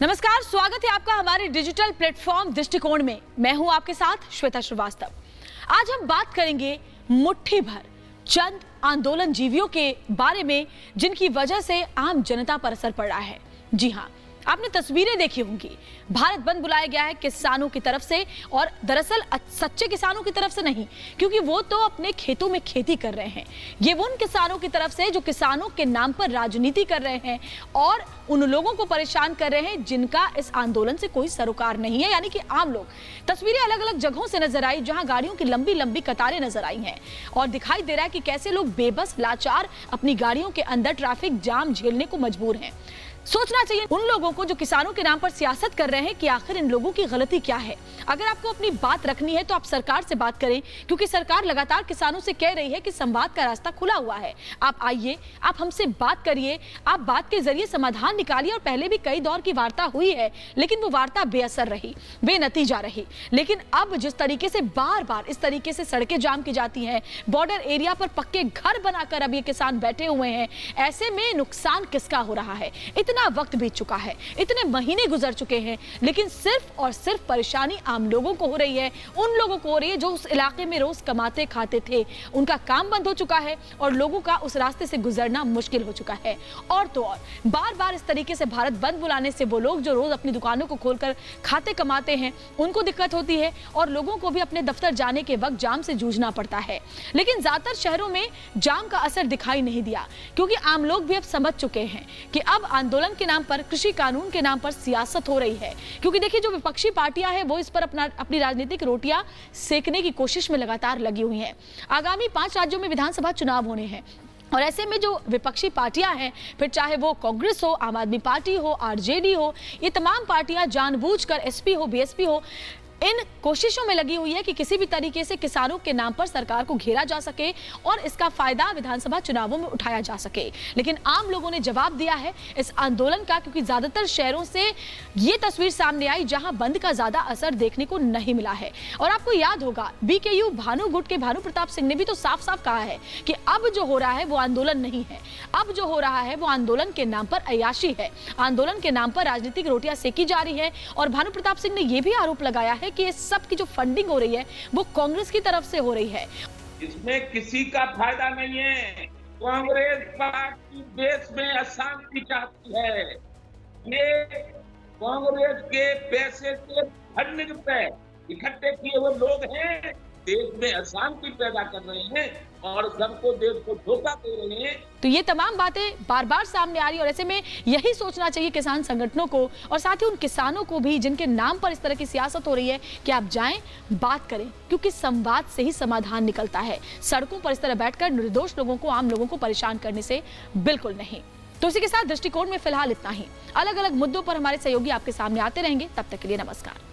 नमस्कार, स्वागत है आपका हमारे डिजिटल प्लेटफॉर्म दृष्टिकोण में। मैं हूं आपके साथ श्वेता श्रीवास्तव। आज हम बात करेंगे मुट्ठी भर चंद आंदोलन जीवियों के बारे में जिनकी वजह से आम जनता पर असर पड़ रहा है। जी हां, आपने तस्वीरें देखी होंगी। भारत बंद बुलाया गया है किसानों की तरफ से, और दरअसल सच्चे किसानों की तरफ से नहीं, क्योंकि वो तो अपने खेतों में खेती कर रहे हैं। ये वो उन किसानों की तरफ से जो किसानों के नाम पर राजनीति कर रहे हैं और उन लोगों को परेशान कर रहे हैं जिनका इस आंदोलन से कोई सरोकार नहीं है, यानी कि आम लोग। तस्वीरें अलग अलग जगहों से नजर आई जहां गाड़ियों की लंबी लंबी कतारें नजर आई हैं और दिखाई दे रहा है कि कैसे लोग बेबस लाचार अपनी गाड़ियों के अंदर ट्रैफिक जाम झेलने को मजबूर हैं। सोचना चाहिए उन लोगों को जो किसानों के नाम पर सियासत कर रहे हैं कि आखिर इन लोगों की गलती क्या है। अगर आपको अपनी बात रखनी है तो आप सरकार से बात करें, क्योंकि सरकार लगातार किसानों से कह रही है कि संवाद का रास्ता खुला हुआ है। आप आइए, आप हमसे बात करिए, आप बात के जरिए समाधान निकालिए। और पहले भी कई दौर की वार्ता हुई है, लेकिन वो वार्ता बेअसर रही, बेनतीजा रही। लेकिन अब जिस तरीके से बार बार इस तरीके से सड़कें जाम की जाती हैं, बॉर्डर एरिया पर पक्के घर बनाकर अब ये किसान बैठे हुए हैं, ऐसे में नुकसान किसका हो रहा है? इतना वक्त बीत चुका है, इतने महीने गुजर चुके हैं, लेकिन सिर्फ और सिर्फ परेशानी आम लोगों को हो रही है। उन लोगों को हो रही है जो उस इलाके में रोज कमाते खाते थे। उनका काम बंद हो चुका है और लोगों का उस रास्ते से गुजरना मुश्किल हो चुका है। और तो और बार बार इस तरीके से भारत बंद बुलाने से वो लोग जो रोज अपनी दुकानों को खोलकर खाते कमाते हैं, उनको दिक्कत होती है और लोगों को भी अपने दफ्तर जाने के वक्त जाम से जूझना पड़ता है। लेकिन ज्यादातर शहरों में जाम का असर दिखाई नहीं दिया, क्योंकि आम लोग भी अब समझ चुके हैं कि अब आंदोलन के नाम पर, कृषि कानून के नाम पर सियासत हो रही है। क्योंकि देखिए, जो विपक्षी पार्टियां हैं वो इस पर अपनी राजनीतिक रोटियां सेकने की कोशिश में लगातार लगी हुई हैं। आगामी 5 राज्यों में विधानसभा चुनाव होने हैं और ऐसे में जो विपक्षी पार्टियां हैं, फिर चाहे वो कांग्रेस हो, आम आदमी पार्टी हो, आरजेडी हो, ये तमाम पार्टियां जानबूझकर, एसपी हो, बीएसपी हो, इन कोशिशों में लगी हुई है कि किसी भी तरीके से किसानों के नाम पर सरकार को घेरा जा सके और इसका फायदा विधानसभा चुनावों में उठाया जा सके। लेकिन आम लोगों ने जवाब दिया है इस आंदोलन का, क्योंकि ज्यादातर शहरों से ये तस्वीर सामने आई जहां बंद का ज्यादा असर देखने को नहीं मिला है। और आपको याद होगा, बीकेयू भानु गुट के भानु प्रताप सिंह ने भी तो साफ साफ कहा है कि अब जो हो रहा है वो आंदोलन नहीं है, अब जो हो रहा है वो आंदोलन के नाम पर अय्याशी है, आंदोलन के नाम पर राजनीतिक रोटियां सेकी जा रही है। और भानु प्रताप सिंह ने यह भी आरोप लगाया है कि इस सब की जो फंडिंग हो रही है वो कांग्रेस की तरफ से हो रही है। इसमें किसी का फायदा नहीं है। कांग्रेस पार्टी देश में अशांति चाहती है। ये कांग्रेस के पैसे से फंडिंग पे इकट्ठे किए हुए लोग हैं, देश में अशांति पैदा कर रहे हैं और सबको, देश को धोखा दे रहे हैं। तो ये तमाम बातें बार बार सामने आ रही है और ऐसे में यही सोचना चाहिए किसान संगठनों को और साथ ही उन किसानों को भी जिनके नाम पर इस तरह की सियासत हो रही है कि आप जाएं, बात करें, क्योंकि संवाद से ही समाधान निकलता है। सड़कों पर इस तरह बैठकर निर्दोष लोगों को, आम लोगों को परेशान करने से बिल्कुल नहीं। तो इसी के साथ दृष्टिकोण में फिलहाल इतना ही। अलग अलग मुद्दों पर हमारे सहयोगी आपके सामने आते रहेंगे। तब तक के लिए नमस्कार।